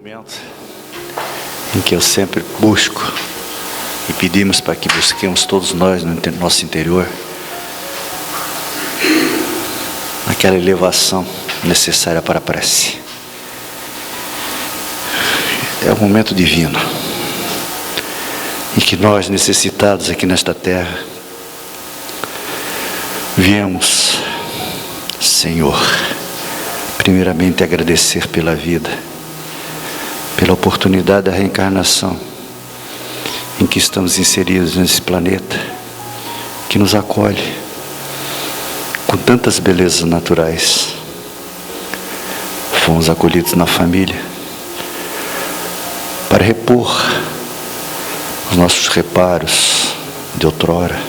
Momento em que eu sempre busco e pedimos para que busquemos todos nós no nosso interior aquela elevação necessária para a prece. É um momento divino em que nós, necessitados aqui nesta terra, viemos, Senhor, primeiramente agradecer pela vida, pela oportunidade da reencarnação em que estamos inseridos nesse planeta, que nos acolhe com tantas belezas naturais. Fomos acolhidos na família para repor os nossos reparos de outrora,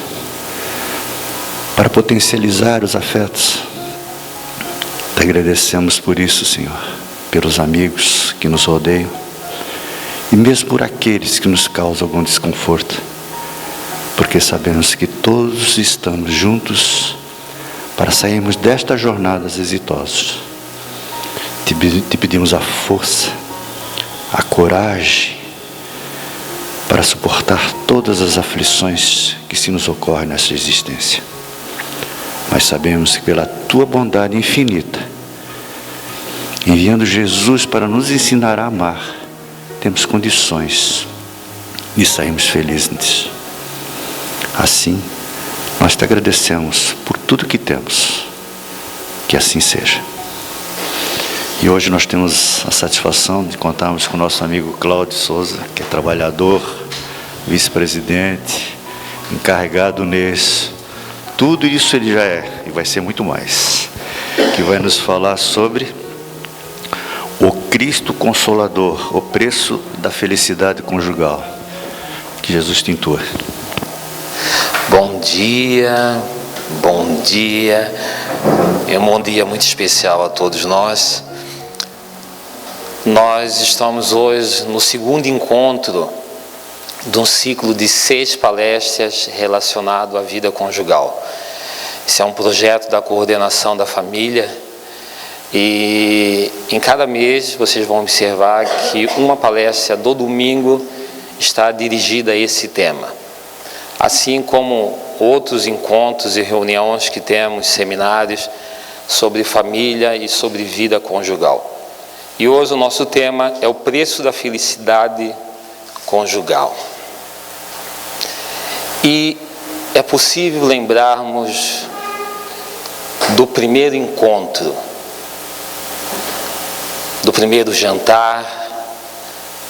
para potencializar os afetos. Te agradecemos por isso, Senhor, pelos amigos que nos rodeiam e mesmo por aqueles que nos causam algum desconforto, porque sabemos que todos estamos juntos para sairmos desta jornada exitosos. Te pedimos a força, a coragem para suportar todas as aflições que se nos ocorrem nesta existência. Mas sabemos que pela tua bondade infinita, enviando Jesus para nos ensinar a amar, temos condições de sairmos felizes. Assim, nós te agradecemos por tudo que temos. Que assim seja. E hoje nós temos a satisfação de contarmos com o nosso amigo Cláudio Souza, que é trabalhador, vice-presidente, encarregado nisso. Tudo isso ele já é, e vai ser muito mais. Que vai nos falar sobre o Cristo Consolador, o preço da felicidade conjugal. Que Jesus te intua. Bom dia, bom dia. É um bom dia muito especial a todos nós. Nós estamos hoje no segundo encontro de um ciclo de 6 palestras relacionado à vida conjugal. Esse é um projeto da coordenação da família e em cada mês vocês vão observar que uma palestra do domingo está dirigida a esse tema. Assim como outros encontros e reuniões que temos, seminários sobre família e sobre vida conjugal. E hoje o nosso tema é o preço da felicidade conjugal. E é possível lembrarmos do primeiro encontro, do primeiro jantar,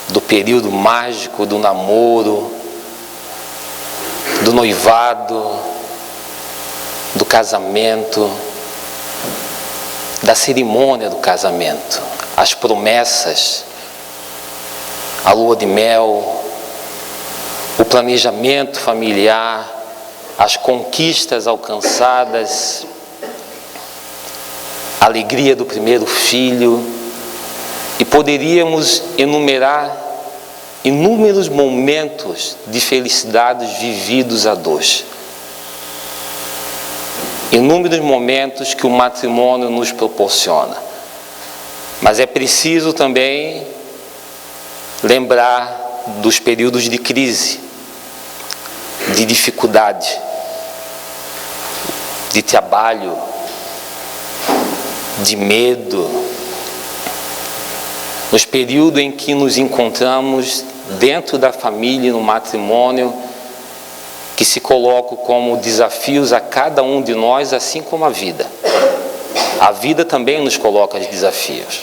do período mágico do namoro, do noivado, do casamento, da cerimônia do casamento, as promessas, a lua de mel, o planejamento familiar, as conquistas alcançadas, a alegria do primeiro filho, e poderíamos enumerar inúmeros momentos de felicidades vividos a dois. Inúmeros momentos que o matrimônio nos proporciona. Mas é preciso também lembrar dos períodos de crise, de dificuldade, de trabalho, de medo, nos períodos em que nos encontramos dentro da família e no matrimônio, que se colocam como desafios a cada um de nós, assim como a vida. A vida também nos coloca os desafios.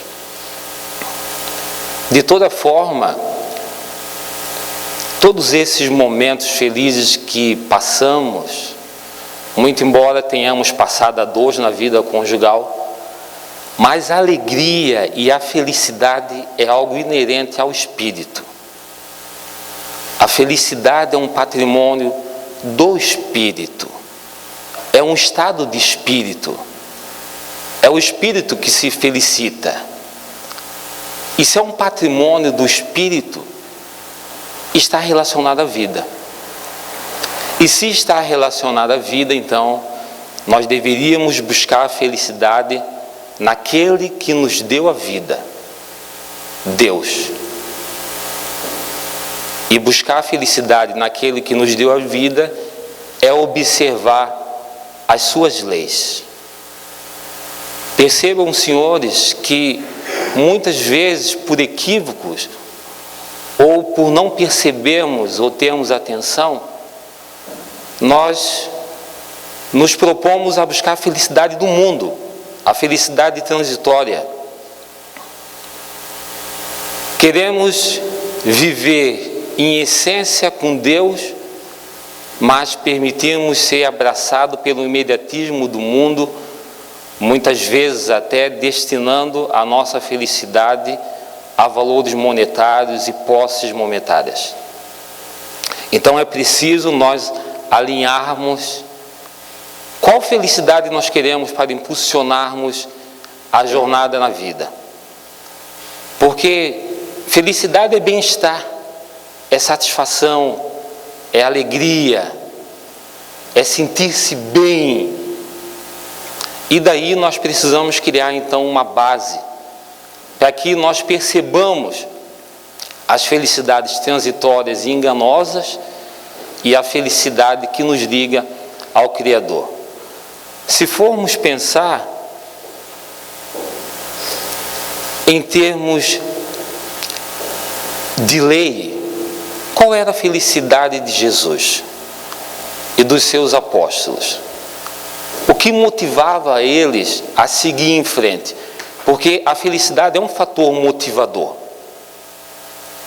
De toda forma, todos esses momentos felizes que passamos, muito embora tenhamos passado a dor na vida conjugal, mas a alegria e a felicidade é algo inerente ao espírito. A felicidade é um patrimônio do espírito, é um estado de espírito, é o espírito que se felicita. Isso é um patrimônio do espírito, está relacionado à vida. E se está relacionado à vida, então nós deveríamos buscar a felicidade naquele que nos deu a vida. Deus. E buscar a felicidade naquele que nos deu a vida é observar as suas leis. Percebam, senhores, que muitas vezes por equívocos ou por não percebermos ou termos atenção, nós nos propomos a buscar a felicidade do mundo, a felicidade transitória. Queremos viver em essência com Deus, mas permitimos ser abraçados pelo imediatismo do mundo, muitas vezes até destinando a nossa felicidade a valores monetários e posses monetárias. Então é preciso nós alinharmos qual felicidade nós queremos para impulsionarmos a jornada na vida. Porque felicidade é bem-estar, é satisfação, é alegria, é sentir-se bem. E daí nós precisamos criar então uma base para que nós percebamos as felicidades transitórias e enganosas e a felicidade que nos liga ao Criador. Se formos pensar em termos de lei, qual era a felicidade de Jesus e dos seus apóstolos? O que motivava eles a seguir em frente? Porque a felicidade é um fator motivador,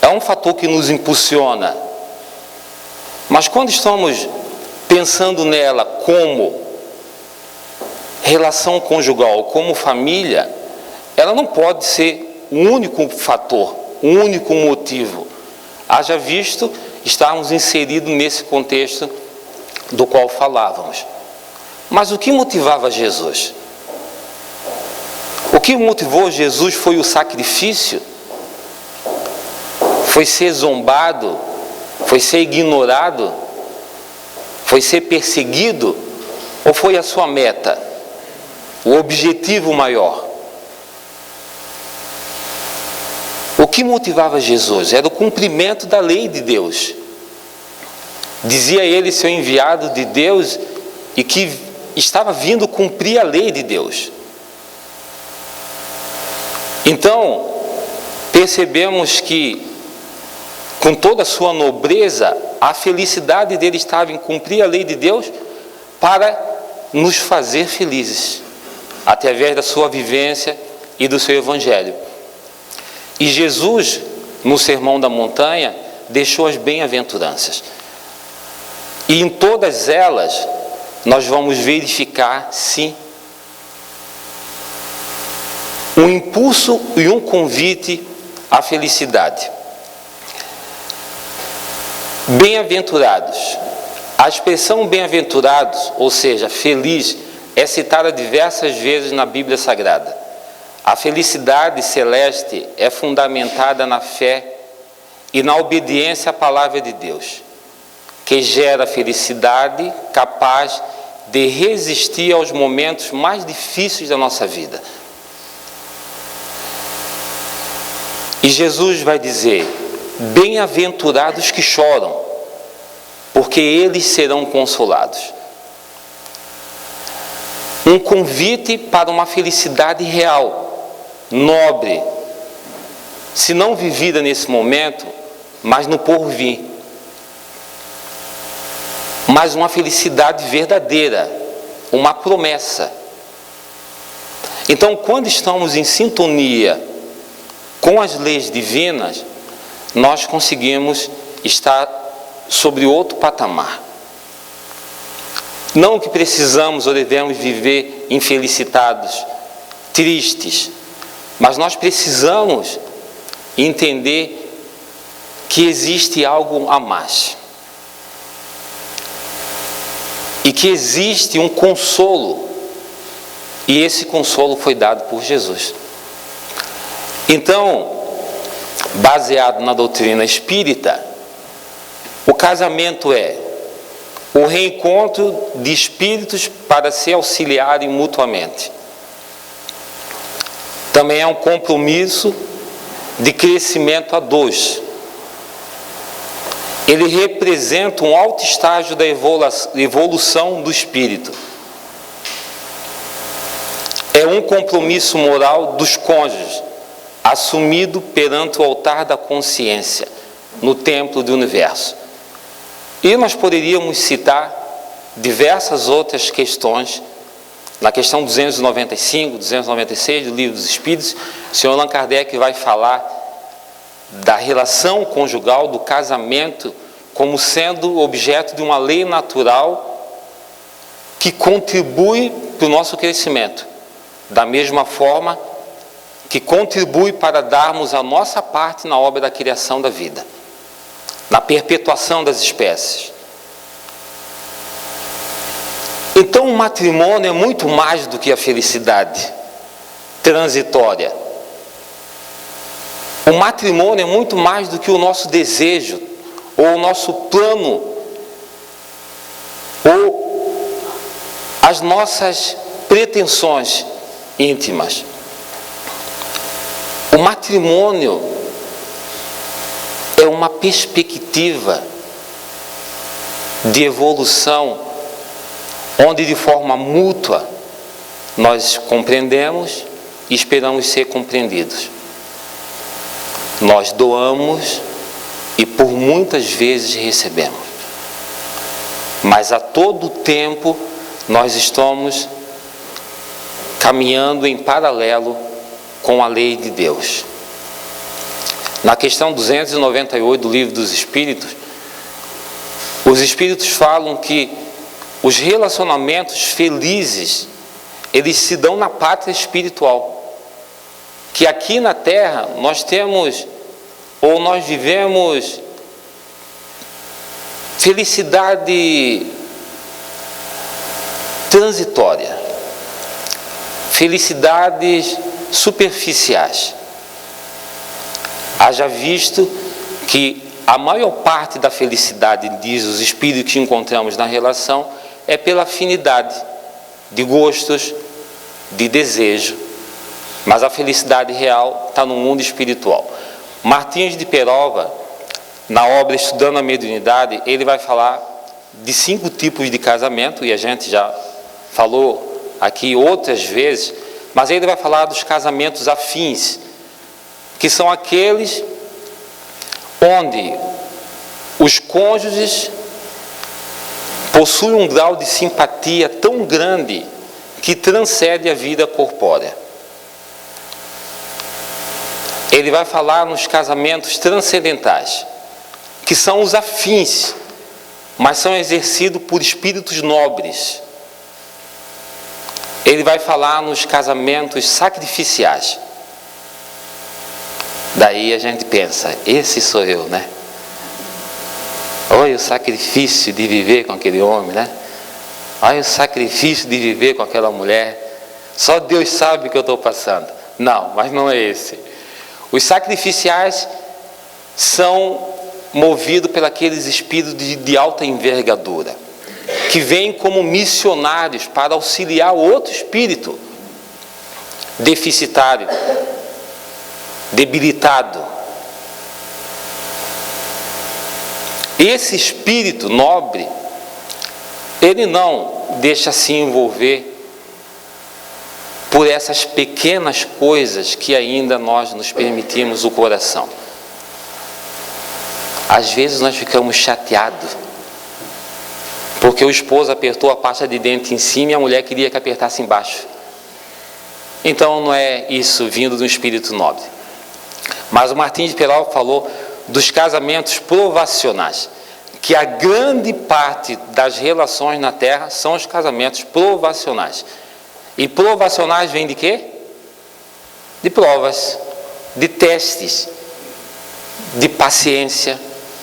é um fator que nos impulsiona. Mas quando estamos pensando nela como relação conjugal, como família, ela não pode ser o único fator, o único motivo. Haja visto estarmos inseridos nesse contexto do qual falávamos. Mas o que motivava Jesus? O que motivou Jesus foi o sacrifício? Foi ser zombado? Foi ser ignorado? Foi ser perseguido? Ou foi a sua meta? O objetivo maior? O que motivava Jesus? Era o cumprimento da lei de Deus. Dizia ele ser enviado de Deus e que estava vindo cumprir a lei de Deus. Então, percebemos que, com toda a sua nobreza, a felicidade dele estava em cumprir a lei de Deus para nos fazer felizes, através da sua vivência e do seu evangelho. E Jesus, no Sermão da Montanha, deixou as bem-aventuranças. E em todas elas, nós vamos verificar, sim, um impulso e um convite à felicidade. Bem-aventurados. A expressão bem-aventurados, ou seja, feliz, é citada diversas vezes na Bíblia Sagrada. A felicidade celeste é fundamentada na fé e na obediência à palavra de Deus, que gera felicidade capaz de resistir aos momentos mais difíceis da nossa vida. E Jesus vai dizer: bem-aventurados que choram, porque eles serão consolados. Um convite para uma felicidade real, nobre, se não vivida nesse momento, mas no porvir. Mas uma felicidade verdadeira, uma promessa. Então, quando estamos em sintonia com as leis divinas, nós conseguimos estar sobre outro patamar. Não que precisamos ou devemos viver infelicitados, tristes, mas nós precisamos entender que existe algo a mais. E que existe um consolo. E esse consolo foi dado por Jesus. Então, baseado na doutrina espírita, o casamento é o reencontro de espíritos para se auxiliarem mutuamente. Também é um compromisso de crescimento a dois. Ele representa um alto estágio da evolução do espírito. É um compromisso moral dos cônjuges, assumido perante o altar da consciência, no templo do universo. E nós poderíamos citar diversas outras questões. Na questão 295, 296 do Livro dos Espíritos, o Sr. Allan Kardec vai falar da relação conjugal, do casamento, como sendo objeto de uma lei natural que contribui para o nosso crescimento, da mesma forma que contribui para darmos a nossa parte na obra da criação da vida, na perpetuação das espécies. Então o matrimônio é muito mais do que a felicidade transitória. O matrimônio é muito mais do que o nosso desejo, ou o nosso plano, ou as nossas pretensões íntimas. O matrimônio é uma perspectiva de evolução, onde de forma mútua nós compreendemos e esperamos ser compreendidos. Nós doamos e por muitas vezes recebemos. Mas a todo tempo nós estamos caminhando em paralelo com a lei de Deus. Na questão 298 do Livro dos Espíritos, os Espíritos falam que os relacionamentos felizes, eles se dão na pátria espiritual. Que aqui na Terra nós temos, ou nós vivemos, felicidade transitória, felicidades superficiais. Haja visto que a maior parte da felicidade, diz os espíritos que encontramos na relação, é pela afinidade de gostos, de desejo, mas a felicidade real está no mundo espiritual. Martins de Peralva, na obra Estudando a Mediunidade, ele vai falar de 5 tipos de casamento, e a gente já falou aqui outras vezes, mas ele vai falar dos casamentos afins, que são aqueles onde os cônjuges possuem um grau de simpatia tão grande que transcende a vida corpórea. Ele vai falar nos casamentos transcendentais, que são os afins, mas são exercidos por espíritos nobres. Ele vai falar nos casamentos sacrificiais. Daí a gente pensa, esse sou eu, né? Olha o sacrifício de viver com aquele homem, né? Olha o sacrifício de viver com aquela mulher. Só Deus sabe o que eu estou passando. Não, mas não é esse. Os sacrificiais são movidos por aqueles espíritos de alta envergadura, que vêm como missionários para auxiliar outro espírito deficitário, debilitado. Esse espírito nobre, ele não deixa se envolver por essas pequenas coisas que ainda nós nos permitimos o coração. Às vezes nós ficamos chateados porque o esposo apertou a pasta de dente em cima e a mulher queria que apertasse embaixo. Então não é isso vindo de um espírito nobre. Mas o Martins de Peralva falou dos casamentos provacionais, que a grande parte das relações na Terra são os casamentos provacionais. E provacionais vem de quê? De provas, de testes, de paciência,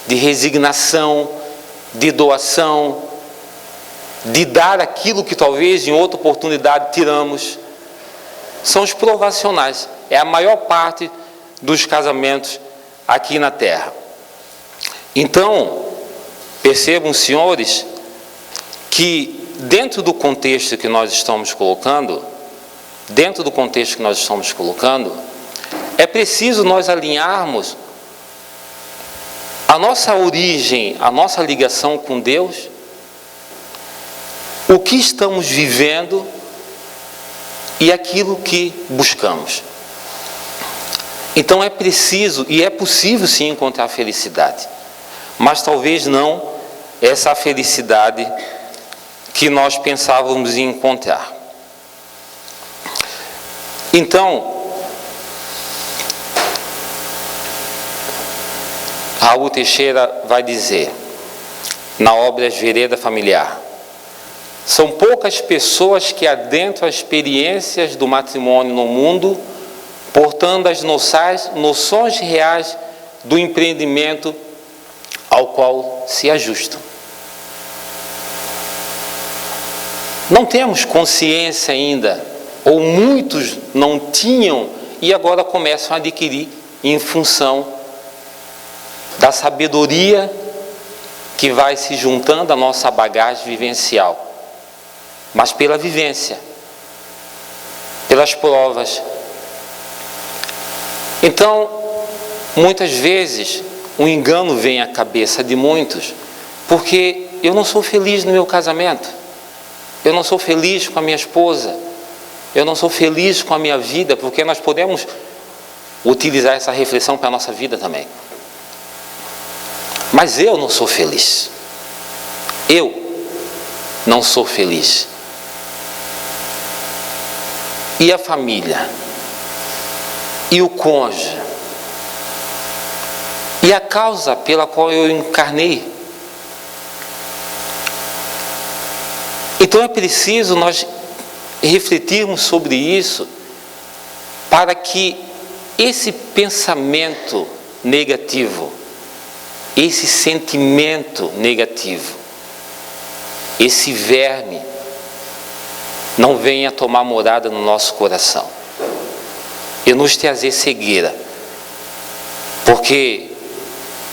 de resignação, de doação, de dar aquilo que talvez em outra oportunidade tiramos. São os provacionais. É a maior parte dos casamentos aqui na Terra. Então, percebam, senhores, que dentro do contexto que nós estamos colocando, é preciso nós alinharmos a nossa origem, a nossa ligação com Deus, o que estamos vivendo e aquilo que buscamos. Então é preciso e é possível sim encontrar felicidade, mas talvez não essa felicidade que nós pensávamos em encontrar. Então, Raul Teixeira vai dizer, na obra Vereda Familiar, são poucas pessoas que adentram as experiências do matrimônio no mundo, portando as noções reais do empreendimento ao qual se ajustam. Não temos consciência ainda, ou muitos não tinham e agora começam a adquirir em função da sabedoria que vai se juntando à nossa bagagem vivencial, mas pela vivência, pelas provas. Então, muitas vezes, um engano vem à cabeça de muitos, porque eu não sou feliz no meu casamento, eu não sou feliz com a minha esposa, eu não sou feliz com a minha vida, porque nós podemos utilizar essa reflexão para a nossa vida também. Mas eu não sou feliz. Eu não sou feliz. E a família? E o cônjuge? E a causa pela qual eu encarnei? Então é preciso nós refletirmos sobre isso para que esse pensamento negativo, esse sentimento negativo, esse verme não venha tomar morada no nosso coração e nos trazer cegueira, porque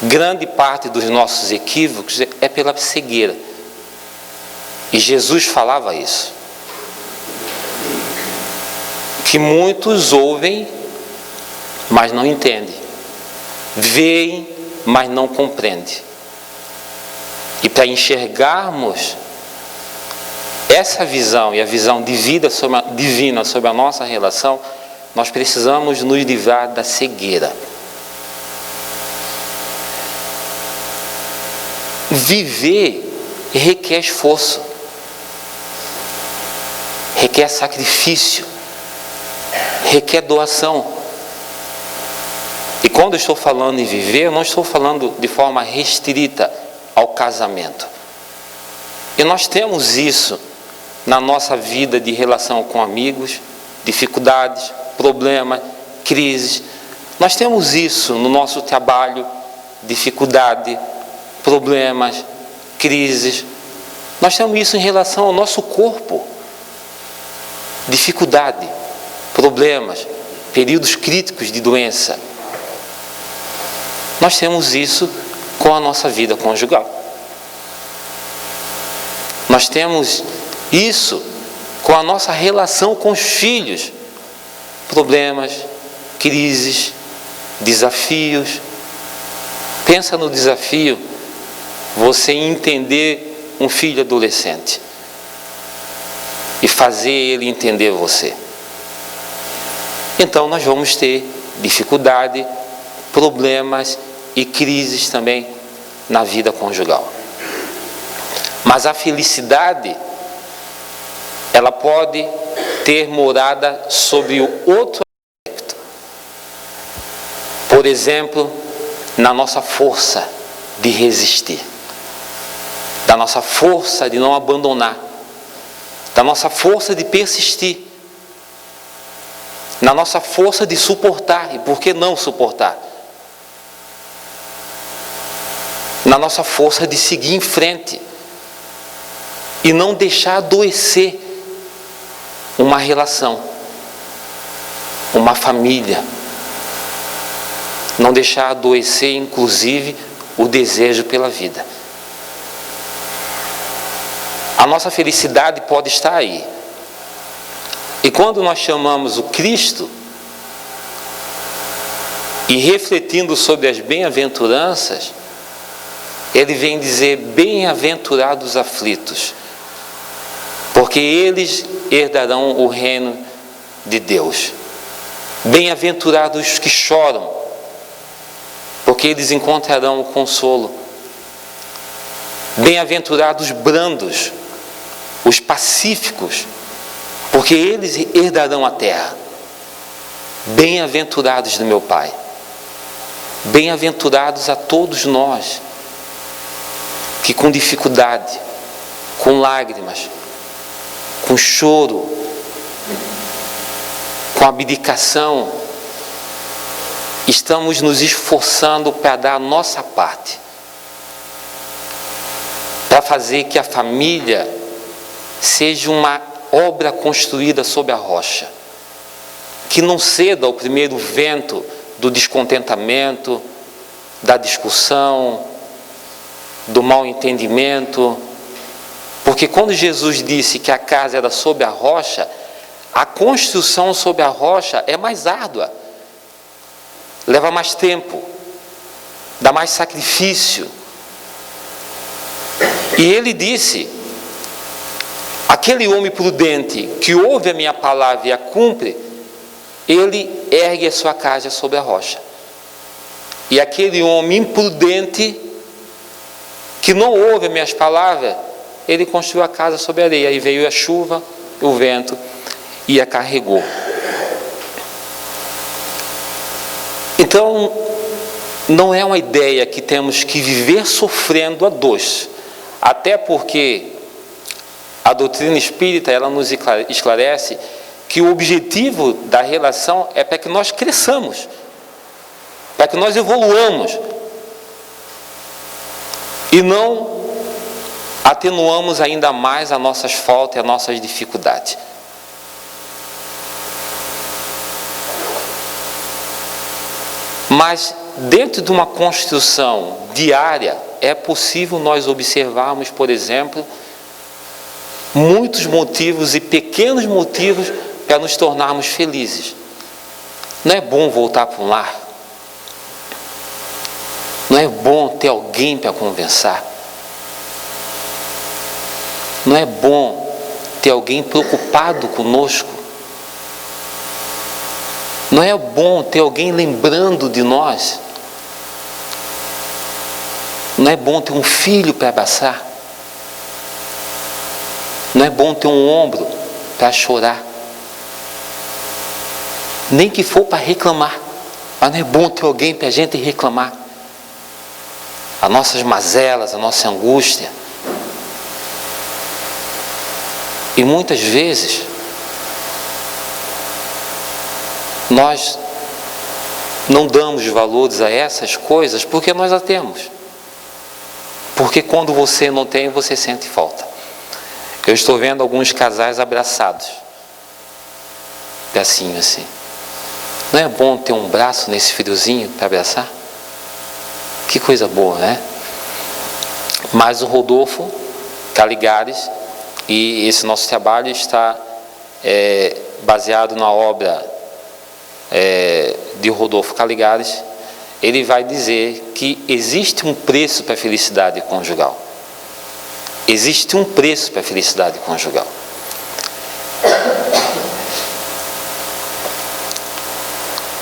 grande parte dos nossos equívocos é pela cegueira, e Jesus falava isso, que muitos ouvem, mas não entendem, veem, mas não compreendem. E para enxergarmos essa visão e a visão divina sobre a nossa relação, nós precisamos nos livrar da cegueira. Viver requer esforço, requer sacrifício, requer doação. E quando eu estou falando em viver, eu não estou falando de forma restrita ao casamento. E nós temos isso na nossa vida de relação com amigos, dificuldades, problemas, crises. Nós temos isso no nosso trabalho, dificuldade, problemas, crises. Nós temos isso em relação ao nosso corpo, dificuldade, problemas, períodos críticos de doença. Nós temos isso com a nossa vida conjugal. Nós temos isso com a nossa relação com os filhos. Problemas, crises, desafios. Pensa no desafio, você entender um filho adolescente e fazer ele entender você. Então nós vamos ter dificuldade, problemas e crises também na vida conjugal. Mas a felicidade, ela pode ter morada sobre o outro aspecto. Por exemplo, na nossa força de resistir, da nossa força de não abandonar, da nossa força de persistir, na nossa força de suportar, e por que não suportar? Na nossa força de seguir em frente e não deixar adoecer uma relação, uma família, não deixar adoecer inclusive o desejo pela vida. A nossa felicidade pode estar aí. E quando nós chamamos o Cristo, E refletindo sobre as bem-aventuranças, ele vem dizer: bem-aventurados os aflitos, porque eles herdarão o reino de Deus. Bem-aventurados os que choram, porque eles encontrarão o consolo. Bem-aventurados os brandos, os pacíficos, porque eles herdarão a terra. Bem-aventurados do meu Pai. Bem-aventurados a todos nós que com dificuldade, com lágrimas, com choro, com abdicação, estamos nos esforçando para dar a nossa parte, para fazer que a família seja uma obra construída sobre a rocha, que não ceda ao primeiro vento do descontentamento, da discussão, do mal entendimento. Porque quando Jesus disse que a casa era sobre a rocha, a construção sobre a rocha é mais árdua, leva mais tempo, dá mais sacrifício. E ele disse: aquele homem prudente que ouve a minha palavra e a cumpre, ele ergue a sua casa sobre a rocha. E aquele homem imprudente que não ouve as minhas palavras, ele construiu a casa sobre a areia, e veio a chuva, o vento, e a carregou. Então, não é uma ideia que temos que viver sofrendo a dois, até porque a doutrina espírita, ela nos esclarece que o objetivo da relação é para que nós cresçamos, para que nós evoluamos, e não atenuamos ainda mais as nossas faltas e as nossas dificuldades. Mas dentro de uma construção diária, é possível nós observarmos, por exemplo, muitos motivos e pequenos motivos para nos tornarmos felizes. Não é bom voltar para um lar? Não é bom ter alguém para conversar? Não é bom ter alguém preocupado conosco? Não é bom ter alguém lembrando de nós? Não é bom ter um filho para abraçar? Não é bom ter um ombro para chorar? Nem que for para reclamar, mas não é bom ter alguém para a gente reclamar as nossas mazelas, a nossa angústia. E muitas vezes nós não damos valores a essas coisas porque nós a temos. Porque quando você não tem, você sente falta. Eu estou vendo alguns casais abraçados, pedacinho assim. Não é bom ter um braço nesse friozinho para abraçar? Que coisa boa, né? Mas o Rodolfo Caligares, e esse nosso trabalho está baseado na obra de Rodolfo Caligares. Ele vai dizer que existe um preço para a felicidade conjugal. Existe um preço para a felicidade conjugal.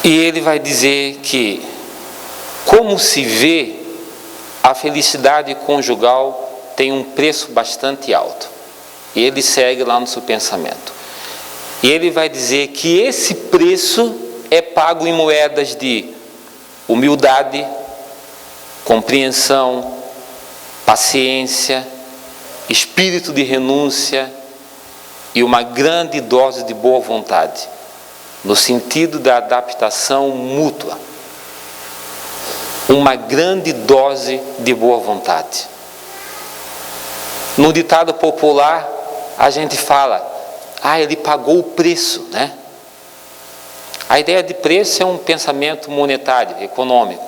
E ele vai dizer que, como se vê, a felicidade conjugal tem um preço bastante alto. E ele segue lá no seu pensamento. E ele vai dizer que esse preço é pago em moedas de humildade, compreensão, paciência, espírito de renúncia e uma grande dose de boa vontade, no sentido da adaptação mútua. Uma grande dose de boa vontade. No ditado popular, a gente fala: ele pagou o preço, né? A ideia de preço é um pensamento monetário, econômico,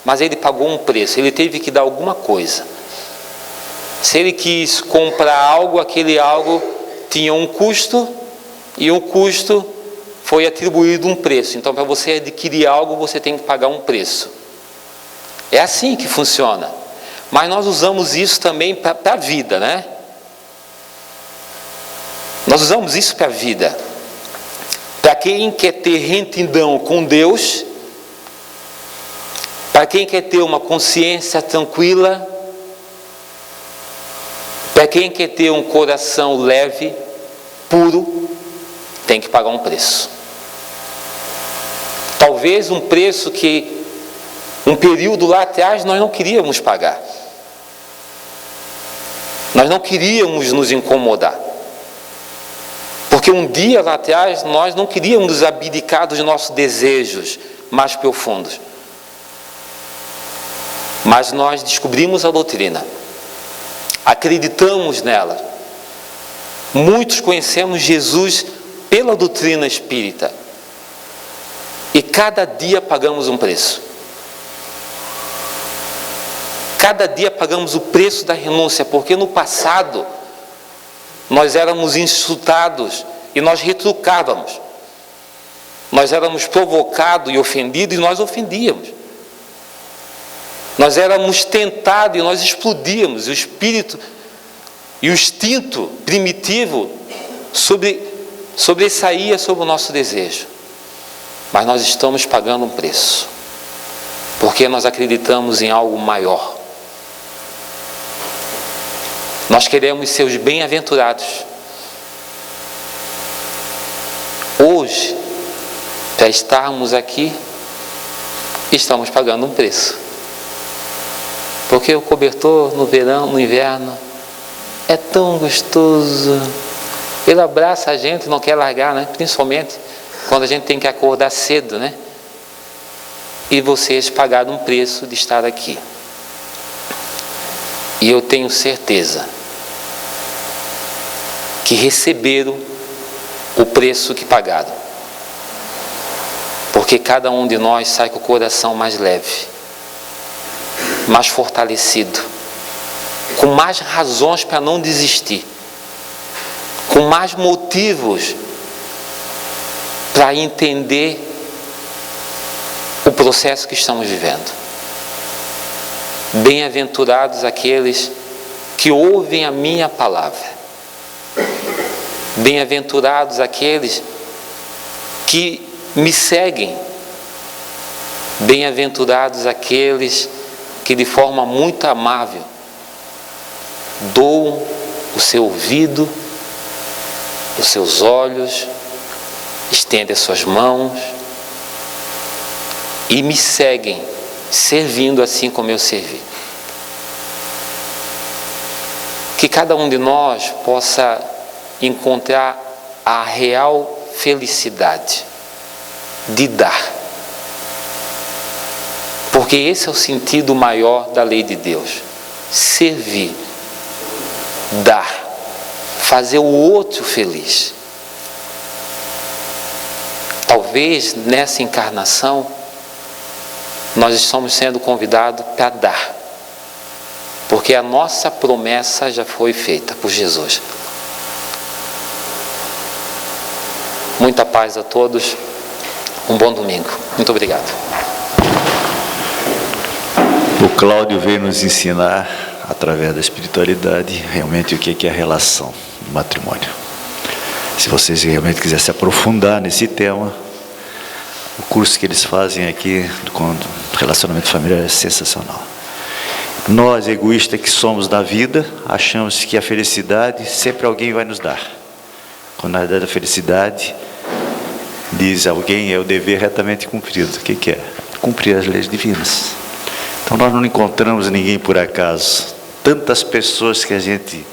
mas ele pagou um preço, ele teve que dar alguma coisa. Se ele quis comprar algo, aquele algo tinha um custo, e o custo foi atribuído um preço. Então, para você adquirir algo, você tem que pagar um preço. É assim que funciona. Mas nós usamos isso também para a vida, né? Nós usamos isso para a vida. Para quem quer ter retidão com Deus, para quem quer ter uma consciência tranquila, para quem quer ter um coração leve, puro, tem que pagar um preço. Talvez um preço que um período lá atrás nós não queríamos pagar. Nós não queríamos nos incomodar. Porque um dia lá atrás nós não queríamos nos abdicar dos nossos desejos mais profundos. Mas nós descobrimos a doutrina. Acreditamos nela. Muitos conhecemos Jesus pela doutrina espírita. E cada dia pagamos um preço. Cada dia pagamos o preço da renúncia, porque no passado nós éramos insultados e nós retrucávamos. Nós éramos provocados e ofendidos e nós ofendíamos. Nós éramos tentados e nós explodíamos. O espírito e o instinto primitivo sobressaía sobre o nosso desejo. Mas nós estamos pagando um preço, porque nós acreditamos em algo maior. Nós queremos ser os bem-aventurados. Hoje, para estarmos aqui, estamos pagando um preço. Porque o cobertor no verão, no inverno, é tão gostoso. Ele abraça a gente e não quer largar, né? Principalmente quando a gente tem que acordar cedo, né? E vocês pagaram um preço de estar aqui. E eu tenho certeza que receberam o preço que pagaram. Porque cada um de nós sai com o coração mais leve, mais fortalecido, com mais razões para não desistir, com mais motivos para entender o processo que estamos vivendo. Bem-aventurados aqueles que ouvem a minha palavra. Bem-aventurados aqueles que me seguem. Bem-aventurados aqueles que de forma muito amável doam o seu ouvido, os seus olhos, estendem as suas mãos e me seguem, servindo assim como eu servi. Que cada um de nós possa encontrar a real felicidade de dar. Porque esse é o sentido maior da lei de Deus. Servir, dar, fazer o outro feliz. Talvez nessa encarnação nós estamos sendo convidados para dar. Porque a nossa promessa já foi feita por Jesus. Muita paz a todos. Um bom domingo. Muito obrigado. O Cláudio veio nos ensinar, através da espiritualidade, realmente o que é a relação do matrimônio. Se vocês realmente quiserem se aprofundar nesse tema, o curso que eles fazem aqui do relacionamento familiar é sensacional. Nós, egoístas que somos da vida, achamos que a felicidade sempre alguém vai nos dar. Quando na verdade a felicidade, diz alguém, é o dever retamente cumprido. O que é? Cumprir as leis divinas. Então nós não encontramos ninguém por acaso. Tantas pessoas que a gente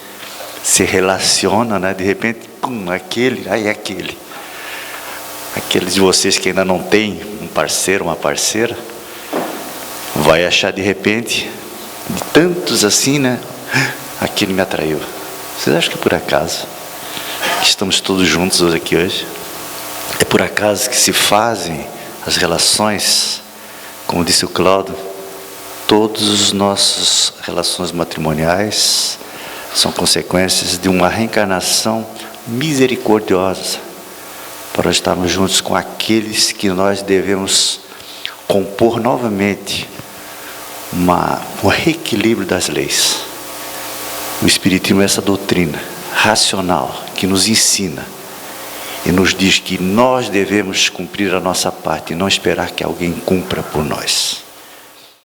se relaciona, né? De repente, pum, aquele, aí aquele. Aqueles de vocês que ainda não tem um parceiro, uma parceira, vai achar de repente, de tantos assim, né? Aquele me atraiu. Vocês acham que é por acaso que estamos todos juntos aqui hoje? É por acaso que se fazem as relações, como disse o Cláudio, todas as nossas relações matrimoniais são consequências de uma reencarnação misericordiosa, para estarmos juntos com aqueles que nós devemos compor novamente o reequilíbrio das leis. O Espiritismo é essa doutrina racional que nos ensina e nos diz que nós devemos cumprir a nossa parte e não esperar que alguém cumpra por nós.